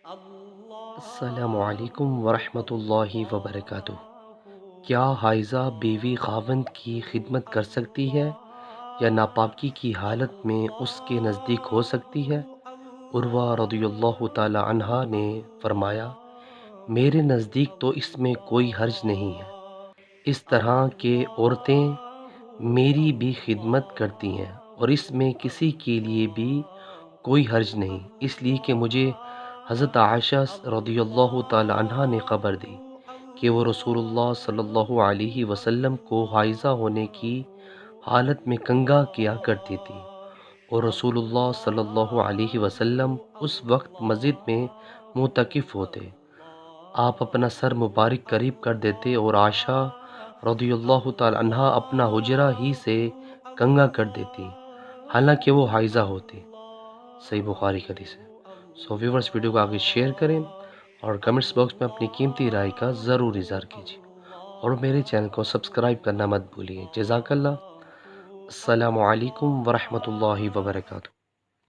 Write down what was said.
السلام علیکم ورحمۃ اللہ وبرکاتہ۔ کیا حائضہ بیوی خاوند کی خدمت کر سکتی ہے یا ناپاکی کی حالت میں اس کے نزدیک ہو سکتی ہے؟ عروہ رضی اللہ تعالی عنہ نے فرمایا، میرے نزدیک تو اس میں کوئی حرج نہیں ہے، اس طرح کہ عورتیں میری بھی خدمت کرتی ہیں اور اس میں کسی کے لیے بھی کوئی حرج نہیں، اس لیے کہ مجھے حضرت عائشہ رضی اللہ تعالی عنہ نے خبر دی کہ وہ رسول اللہ صلی اللہ علیہ وسلم کو حائضہ ہونے کی حالت میں کنگھا کیا کرتی تھی، اور رسول اللہ صلی اللہ علیہ وسلم اس وقت مسجد میں معتکف ہوتے۔ آپ اپنا سر مبارک قریب کر دیتے اور عائشہ رضی اللہ تعالی عنہ اپنا حجرہ ہی سے کنگھا کر دیتی، حالانکہ وہ حائضہ ہوتی۔ صحیح بخاری کی حدیث ہے۔ سو ویورز، ویڈیو کو آگے شیئر کریں اور کمنٹس باکس میں اپنی قیمتی رائے کا ضرور اظہار کیجیے، اور میرے چینل کو سبسکرائب کرنا مت بھولیے۔ جزاک اللہ۔ السلام علیکم ورحمۃ اللہ وبرکاتہ۔